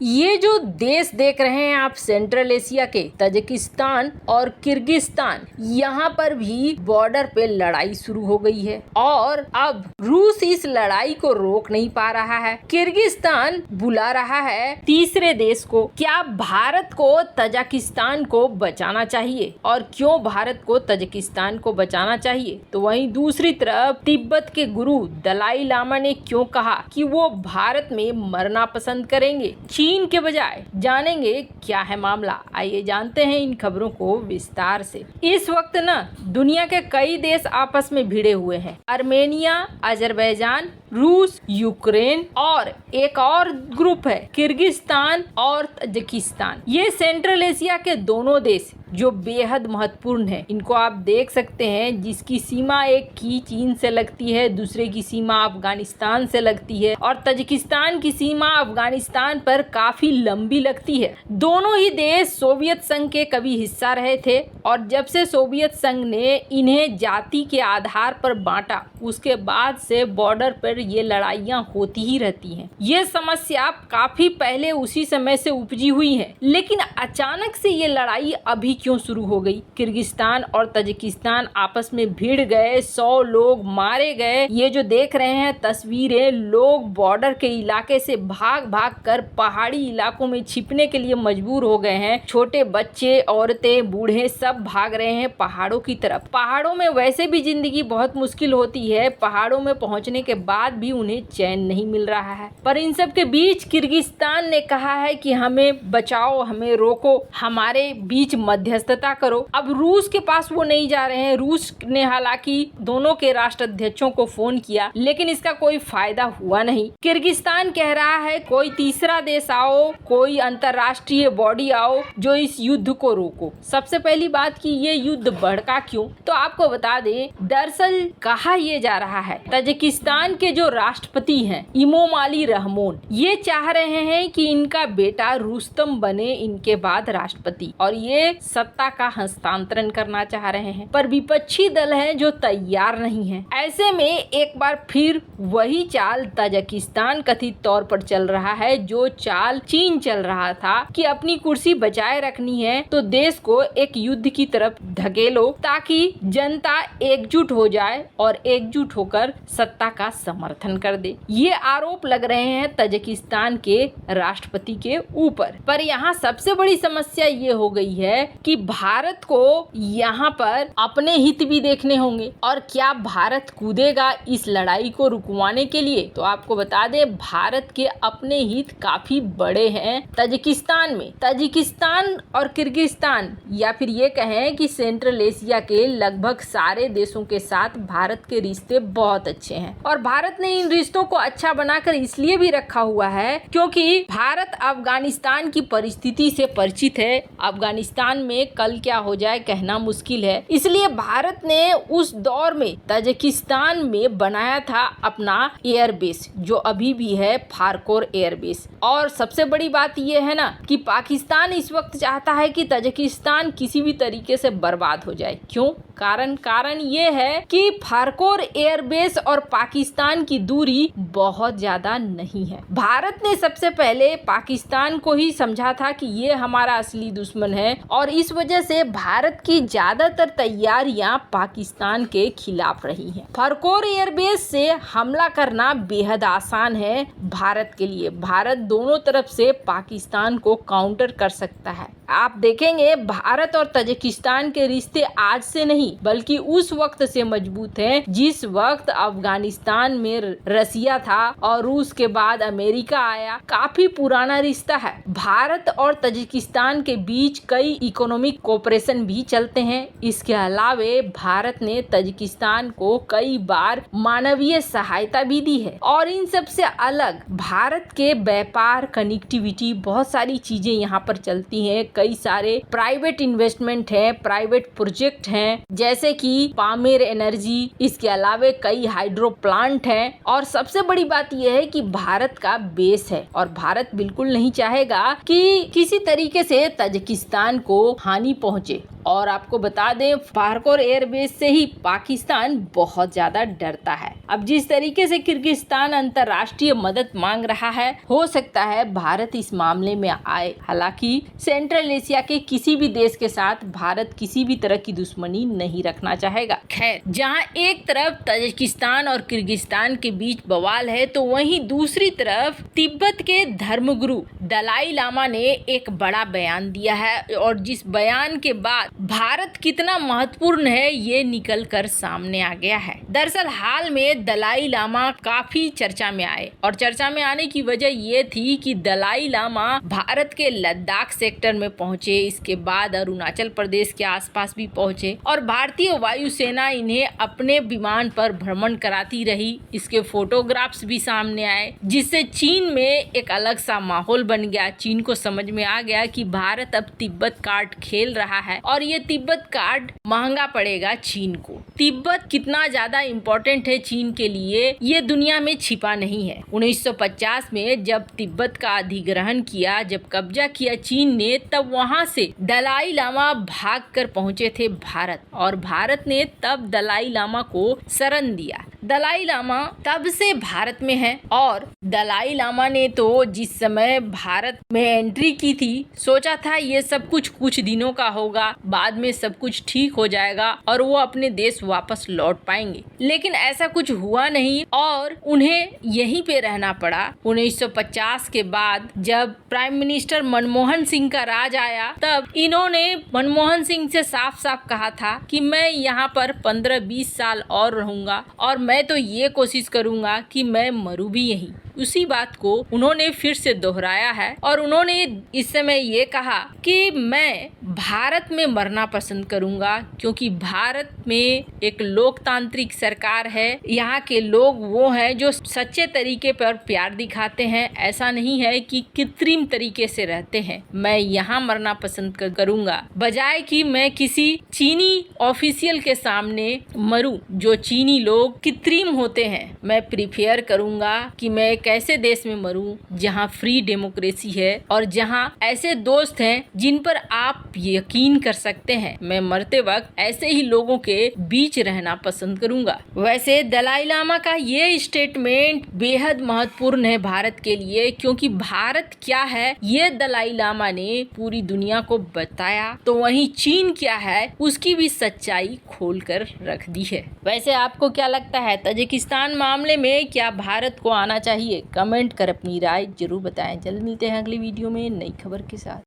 ये जो देश देख रहे हैं आप सेंट्रल एशिया के तजाकिस्तान और किर्गिस्तान, यहाँ पर भी बॉर्डर पे लड़ाई शुरू हो गई है और अब रूस इस लड़ाई को रोक नहीं पा रहा है। किर्गिस्तान बुला रहा है तीसरे देश को। क्या भारत को तजाकिस्तान को बचाना चाहिए और क्यों भारत को तजाकिस्तान को बचाना चाहिए? तो वहीं दूसरी तरफ तिब्बत के गुरु दलाई लामा ने क्यों कहा कि वो भारत में मरना पसंद करेंगे चीन के बजाय? जानेंगे क्या है मामला, आइए जानते हैं इन खबरों को विस्तार से। इस वक्त ना दुनिया के कई देश आपस में भिड़े हुए हैं। आर्मेनिया, अजरबैजान, रूस, यूक्रेन और एक और ग्रुप है किर्गिस्तान और तजाकिस्तान। ये सेंट्रल एशिया के दोनों देश जो बेहद महत्वपूर्ण है। इनको आप देख सकते हैं, जिसकी सीमा एक की चीन से लगती है, दूसरे की सीमा अफगानिस्तान से लगती है और तजाकिस्तान की सीमा अफगानिस्तान पर काफी लंबी लगती है। दोनों ही देश सोवियत संघ के कभी हिस्सा रहे थे और जब से सोवियत संघ ने इन्हें जाति के आधार पर बांटा, उसके बाद से बॉर्डर पर ये लड़ाइयाँ होती ही रहती हैं। ये समस्या काफी पहले उसी समय से उपजी हुई है, लेकिन अचानक से ये लड़ाई अभी क्यों शुरू हो गई? किर्गिस्तान और तजाकिस्तान आपस में भिड़ गए, 100 लोग मारे गए। ये जो देख रहे हैं तस्वीरें, लोग बॉर्डर के इलाके से भाग भाग कर पहाड़ी इलाकों में छिपने के लिए मजबूर हो गए हैं। छोटे बच्चे, औरतें, बूढ़े सब भाग रहे हैं पहाड़ों की तरफ। पहाड़ों में वैसे भी जिंदगी बहुत मुश्किल होती है, पहाड़ों में पहुंचने के बाद भी उन्हें चैन नहीं मिल रहा है। पर इन सब के बीच किर्गिस्तान ने कहा है कि हमें बचाओ, हमें रोको, हमारे बीच मध्यस्थता करो। अब रूस के पास वो नहीं जा रहे हैं। रूस ने हालांकि दोनों के राष्ट्राध्यक्षों को फोन किया, लेकिन इसका कोई फायदा हुआ नहीं। किर्गिस्तान कह रहा है कोई तीसरा देश आओ, कोई अंतरराष्ट्रीय बॉडी आओ जो इस युद्ध को रोको। सबसे पहली बात कि ये युद्ध भड़का क्यों, तो आपको बता दें, दरअसल कहा यह जा रहा है तजाकिस्तान के जो राष्ट्रपति हैं इमोमाली रहमोन, ये चाह रहे हैं कि इनका बेटा रुस्तम बने इनके बाद राष्ट्रपति और ये सत्ता का हस्तांतरण करना चाह रहे हैं। पर विपक्षी दल हैं जो तैयार नहीं है। ऐसे में एक बार फिर वही चाल तजाकिस्तान कथित तौर पर चल रहा है जो चाल चीन चल रहा था कि अपनी कुर्सी बचाए रखनी है तो देश को एक युद्ध की तरफ धकेलो ताकि जनता एकजुट हो जाए और एकजुट होकर सत्ता का समर्थन कर दे। ये आरोप लग रहे हैं तजाकिस्तान के राष्ट्रपति के ऊपर। पर यहाँ सबसे बड़ी समस्या ये हो गई है कि भारत को यहाँ पर अपने हित भी देखने होंगे और क्या भारत कूदेगा इस लड़ाई को रुकवाने के लिए? तो आपको बता दें, भारत के अपने हित काफी बड़े हैं तजाकिस्तान में। तजाकिस्तान और किर्गिस्तान या फिर ये कहें कि सेंट्रल एशिया के लगभग सारे देशों के साथ भारत के रिश्ते बहुत अच्छे हैं और भारत ने इन रिश्तों को अच्छा बनाकर इसलिए भी रखा हुआ है क्योंकि भारत अफगानिस्तान की परिस्थिति से परिचित है। अफगानिस्तान में कल क्या हो जाए कहना मुश्किल है, इसलिए भारत ने उस दौर में तजाकिस्तान में बनाया था अपना एयरबेस जो अभी भी है फारकोर एयरबेस। और सबसे बड़ी बात यह है ना कि पाकिस्तान इस वक्त चाहता है कि तजाकिस्तान किसी भी तरीके से बर्बाद हो जाए। क्यों? कारण ये है कि फारकोर एयरबेस और पाकिस्तान की दूरी बहुत ज्यादा नहीं है। भारत ने सबसे पहले पाकिस्तान को ही समझा था कि ये हमारा असली दुश्मन है और इस वजह से भारत की ज्यादातर तैयारियां पाकिस्तान के खिलाफ रही हैं। फारकोर एयरबेस से हमला करना बेहद आसान है भारत के लिए। भारत दोनों तरफ से पाकिस्तान को काउंटर कर सकता है। आप देखेंगे भारत और तजाकिस्तान के रिश्ते आज से नहीं बल्कि उस वक्त से मजबूत हैं जिस वक्त अफगानिस्तान में रसिया था और रूस के बाद अमेरिका आया। काफी पुराना रिश्ता है। भारत और तजाकिस्तान के बीच कई इकोनॉमिक कोऑपरेशन भी चलते हैं। इसके अलावे भारत ने तजाकिस्तान को कई बार मानवीय सहायता भी दी है और इन सब से अलग भारत के व्यापार, कनेक्टिविटी, बहुत सारी चीजें यहाँ पर चलती हैं। कई सारे प्राइवेट इन्वेस्टमेंट हैं, प्राइवेट प्रोजेक्ट हैं जैसे कि पामेर एनर्जी, इसके अलावे कई हाइड्रो प्लांट हैं और सबसे बड़ी बात यह है कि भारत का बेस है और भारत बिल्कुल नहीं चाहेगा कि किसी तरीके से तजाकिस्तान को हानि पहुंचे और आपको बता दें, बारकोर एयरबेस से ही पाकिस्तान बहुत ज्यादा डरता है। अब जिस तरीके से किर्गिस्तान अंतर्राष्ट्रीय मदद मांग रहा है, हो सकता है भारत इस मामले में आए। हालांकि सेंट्रल एशिया के किसी भी देश के साथ भारत किसी भी तरह की दुश्मनी नहीं रखना चाहेगा। खैर, जहां एक तरफ ताजिकिस्तान और किर्गिस्तान के बीच बवाल है, तो वहीं दूसरी तरफ तिब्बत के धर्मगुरु दलाई लामा ने एक बड़ा बयान दिया है और जिस बयान के बाद भारत कितना महत्वपूर्ण है ये निकल कर सामने आ गया है। दरअसल हाल में दलाई लामा काफी चर्चा में आए और चर्चा में आने की वजह ये थी कि दलाई लामा भारत के लद्दाख सेक्टर में पहुंचे, इसके बाद अरुणाचल प्रदेश के आसपास भी पहुंचे और भारतीय वायुसेना इन्हें अपने विमान पर भ्रमण कराती रही। इसके फोटोग्राफ्स भी सामने आए, जिससे चीन में एक अलग सा माहौल बन गया। चीन को समझ में आ गया कि भारत अब तिब्बत कार्ड खेल रहा है और ये तिब्बत कार्ड महंगा पड़ेगा चीन को। तिब्बत कितना ज्यादा इम्पोर्टेंट है चीन के लिए, ये दुनिया में छिपा नहीं है। 1950 में जब तिब्बत का अधिग्रहण किया, जब कब्जा किया चीन ने, तब वहां से दलाई लामा भागकर पहुंचे थे भारत और भारत ने तब दलाई लामा को शरण दिया। दलाई लामा तब से भारत में है और दलाई लामा ने तो जिस समय भारत में एंट्री की थी, सोचा था ये सब कुछ दिनों का होगा, बाद में सब कुछ ठीक हो जाएगा और वो अपने देश वापस लौट पाएंगे। लेकिन ऐसा कुछ हुआ नहीं और उन्हें यहीं पे रहना पड़ा। 1950 के बाद जब प्राइम मिनिस्टर मनमोहन सिंह का राज आया, तब इन्होंने मनमोहन सिंह से साफ साफ कहा था कि मैं यहाँ पर 15-20 साल और रहूंगा और मैं तो ये कोशिश करूंगा कि मैं मरूं भी यहीं। उसी बात को उन्होंने फिर से दोहराया है और उन्होंने इस समय ये कहा कि मैं भारत में मरना पसंद करूंगा, क्योंकि भारत में एक लोकतांत्रिक सरकार है। यहाँ के लोग वो हैं जो सच्चे तरीके पर प्यार दिखाते हैं, ऐसा नहीं है कि कृत्रिम तरीके से रहते हैं। मैं यहाँ मरना पसंद करूंगा, बजाय कि मैं किसी चीनी ऑफिशियल के सामने मरूं। जो चीनी लोग कृत्रिम होते हैं, मैं प्रीफेयर करूंगा कि मैं ऐसे देश में मरूं जहां फ्री डेमोक्रेसी है और जहां ऐसे दोस्त हैं जिन पर आप यकीन कर सकते हैं। मैं मरते वक्त ऐसे ही लोगों के बीच रहना पसंद करूंगा। वैसे दलाई लामा का ये स्टेटमेंट बेहद महत्वपूर्ण है भारत के लिए, क्योंकि भारत क्या है ये दलाई लामा ने पूरी दुनिया को बताया, तो वहीं चीन क्या है उसकी भी सच्चाई खोल कर रख दी है। वैसे आपको क्या लगता है, ताजिकिस्तान मामले में क्या भारत को आना चाहिए? कमेंट कर अपनी राय जरूर बताएं। जल्द मिलते हैं अगली वीडियो में नई खबर के साथ।